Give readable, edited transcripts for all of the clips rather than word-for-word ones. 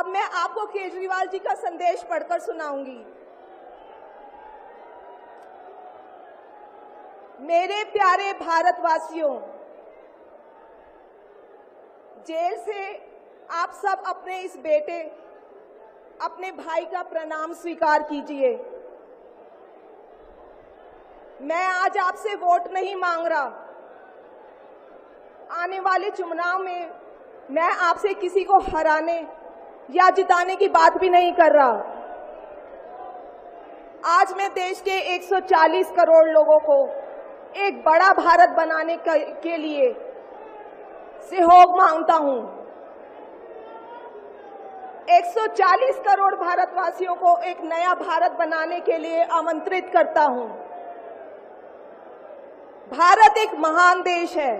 अब मैं आपको केजरीवाल जी का संदेश पढ़कर सुनाऊंगी। मेरे प्यारे भारतवासियों, जेल से आप सब अपने इस बेटे, अपने भाई का प्रणाम स्वीकार कीजिए। मैं आज आपसे वोट नहीं मांग रहा। आने वाले चुनाव में मैं आपसे किसी को हराने या जिताने की बात भी नहीं कर रहा। आज मैं देश के 140 करोड़ लोगों को एक बड़ा भारत बनाने के लिए सहयोग मांगता हूं। 140 करोड़ भारतवासियों को एक नया भारत बनाने के लिए आमंत्रित करता हूं। भारत एक महान देश है।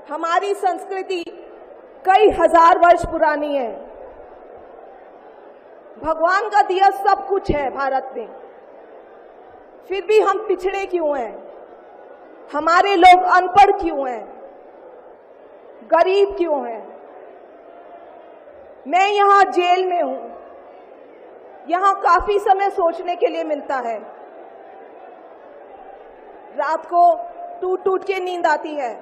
हमारी संस्कृति कई हजार वर्ष पुरानी है। भगवान का दिया सब कुछ है भारत में, फिर भी हम पिछड़े क्यों हैं? हमारे लोग अनपढ़ क्यों हैं? गरीब क्यों हैं? मैं यहाँ जेल में हूं। यहाँ काफी समय सोचने के लिए मिलता है। रात को टूट टूट के नींद आती है।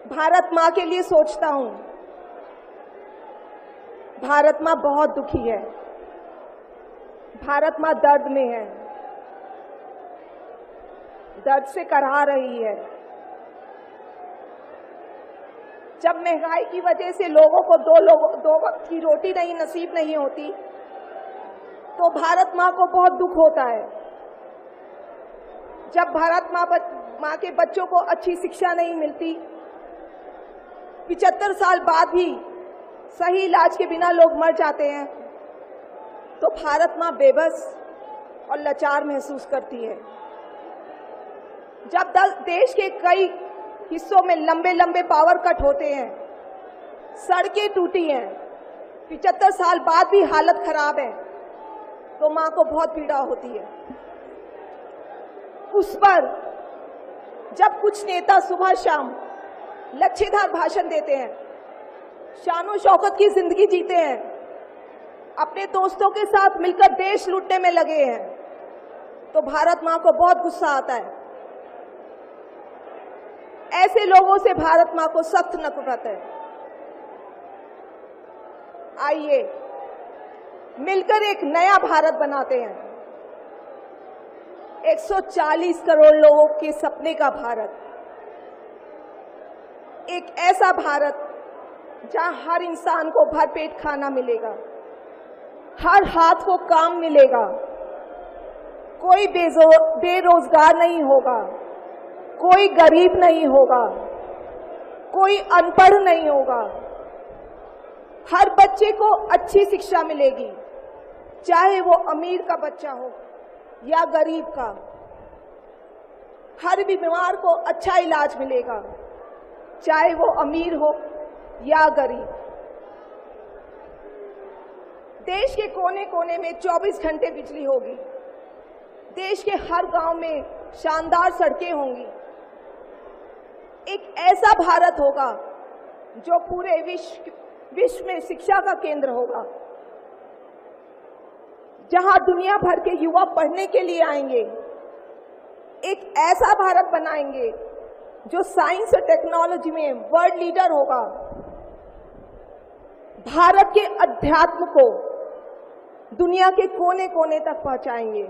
भारत माँ के लिए सोचता हूं। भारत माँ बहुत दुखी है। भारत माँ दर्द में है, दर्द से कराह रही है। जब महंगाई की वजह से लोगों को दो वक्त की रोटी नहीं नसीब नहीं होती, तो भारत माँ को बहुत दुख होता है। जब भारत माँ के बच्चों को अच्छी शिक्षा नहीं मिलती, 75 साल बाद भी सही इलाज के बिना लोग मर जाते हैं, तो भारत माँ बेबस और लाचार महसूस करती है। जब देश के कई हिस्सों में लंबे लंबे पावर कट होते हैं, सड़कें टूटी हैं, 75 साल बाद भी हालत खराब है, तो माँ को बहुत पीड़ा होती है। उस पर जब कुछ नेता सुबह शाम लच्छेदार भाषण देते हैं, शानो शौकत की जिंदगी जीते हैं, अपने दोस्तों के साथ मिलकर देश लूटने में लगे हैं, तो भारत माँ को बहुत गुस्सा आता है। ऐसे लोगों से भारत माँ को सख्त नफरत है। आइए मिलकर एक नया भारत बनाते हैं। 140 करोड़ लोगों के सपने का भारत, एक ऐसा भारत जहां हर इंसान को भरपेट खाना मिलेगा, हर हाथ को काम मिलेगा, कोई बेरोजगार नहीं होगा, कोई गरीब नहीं होगा, कोई अनपढ़ नहीं होगा। हर बच्चे को अच्छी शिक्षा मिलेगी, चाहे वो अमीर का बच्चा हो या गरीब का। हर बीमार को अच्छा इलाज मिलेगा, चाहे वो अमीर हो या गरीब। देश के कोने कोने में 24 घंटे बिजली होगी। देश के हर गांव में शानदार सड़कें होंगी। एक ऐसा भारत होगा जो पूरे विश्व में शिक्षा का केंद्र होगा, जहां दुनिया भर के युवा पढ़ने के लिए आएंगे। एक ऐसा भारत बनाएंगे जो साइंस और टेक्नोलॉजी में वर्ल्ड लीडर होगा। भारत के अध्यात्म को दुनिया के कोने कोने तक पहुंचाएंगे।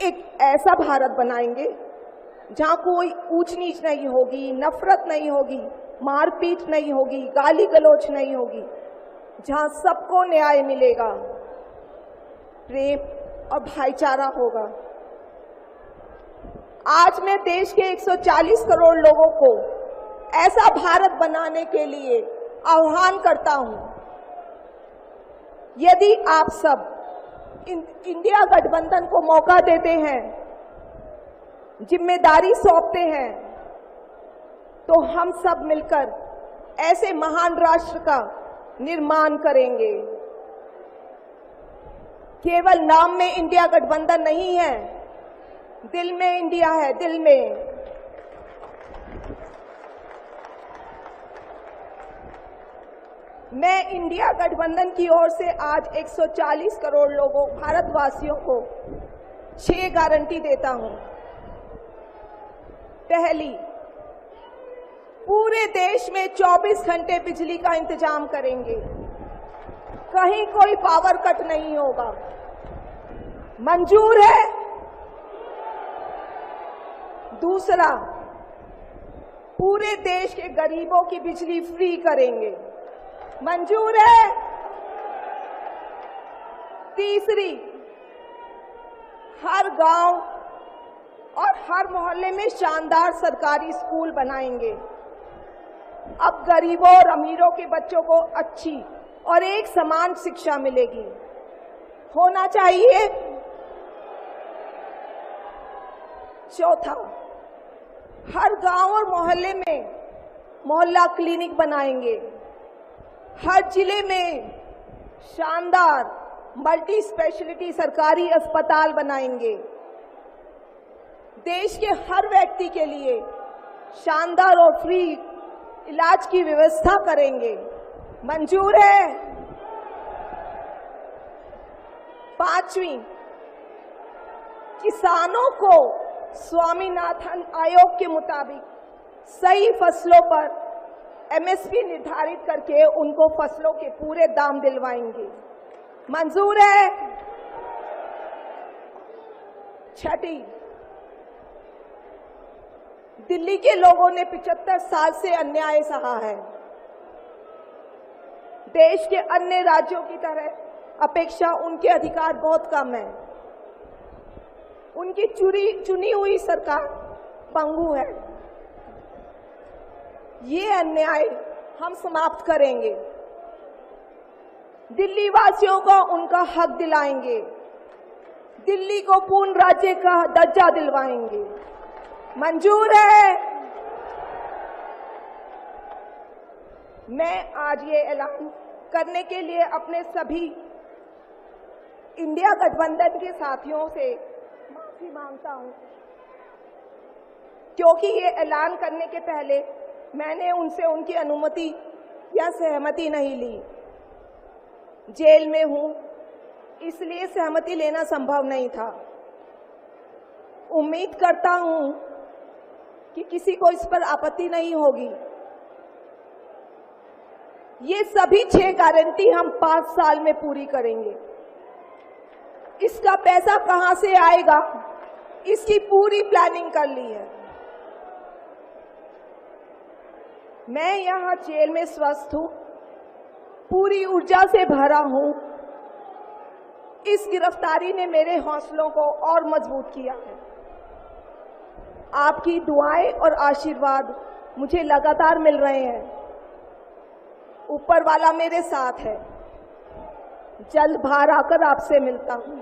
एक ऐसा भारत बनाएंगे जहां कोई ऊंच नीच नहीं होगी, नफरत नहीं होगी, मारपीट नहीं होगी, गाली गलौज नहीं होगी, जहां सबको न्याय मिलेगा, प्रेम और भाईचारा होगा। आज मैं देश के 140 करोड़ लोगों को ऐसा भारत बनाने के लिए आह्वान करता हूं। यदि आप सब इंडिया गठबंधन को मौका देते हैं, जिम्मेदारी सौंपते हैं, तो हम सब मिलकर ऐसे महान राष्ट्र का निर्माण करेंगे। केवल नाम में इंडिया गठबंधन नहीं है, दिल में इंडिया है, दिल में। मैं इंडिया गठबंधन की ओर से आज 140 करोड़ लोगों भारतवासियों को 6 गारंटी देता हूं। पहली, पूरे देश में 24 घंटे बिजली का इंतजाम करेंगे, कहीं कोई पावर कट नहीं होगा। मंजूर है? दूसरा, पूरे देश के गरीबों की बिजली फ्री करेंगे। मंजूर है? तीसरी, हर गांव और हर मोहल्ले में शानदार सरकारी स्कूल बनाएंगे। अब गरीबों और अमीरों के बच्चों को अच्छी और एक समान शिक्षा मिलेगी। होना चाहिए। चौथा, हर गांव और मोहल्ले में मोहल्ला क्लिनिक बनाएंगे। हर जिले में शानदार मल्टी स्पेशलिटी सरकारी अस्पताल बनाएंगे। देश के हर व्यक्ति के लिए शानदार और फ्री इलाज की व्यवस्था करेंगे। मंजूर है? पांचवी, किसानों को स्वामीनाथन आयोग के मुताबिक सही फसलों पर एमएसपी निर्धारित करके उनको फसलों के पूरे दाम दिलवाएंगे। मंजूर है? छठी, दिल्ली के लोगों ने 75 साल से अन्याय सहा है। देश के अन्य राज्यों की तरह अपेक्षा उनके अधिकार बहुत कम है। उनकी चुनी हुई सरकार पंगु है। ये अन्याय हम समाप्त करेंगे। दिल्ली वासियों को उनका हक दिलाएंगे। दिल्ली को पूर्ण राज्य का दर्जा दिलवाएंगे। मंजूर है? मैं आज ये ऐलान करने के लिए अपने सभी इंडिया गठबंधन के साथियों से माफी मांगता हूं, क्योंकि ये ऐलान करने के पहले मैंने उनसे उनकी अनुमति या सहमति नहीं ली। जेल में हूं, इसलिए सहमति लेना संभव नहीं था। उम्मीद करता हूं कि किसी को इस पर आपत्ति नहीं होगी। ये सभी 6 गारंटी हम 5 साल में पूरी करेंगे। इसका पैसा कहां से आएगा, इसकी पूरी प्लानिंग कर ली है। मैं यहां जेल में स्वस्थ हूं, पूरी ऊर्जा से भरा हूं। इस गिरफ्तारी ने मेरे हौसलों को और मजबूत किया है। आपकी दुआएं और आशीर्वाद मुझे लगातार मिल रहे हैं। ऊपर वाला मेरे साथ है। जल्द बाहर आकर आपसे मिलता हूं।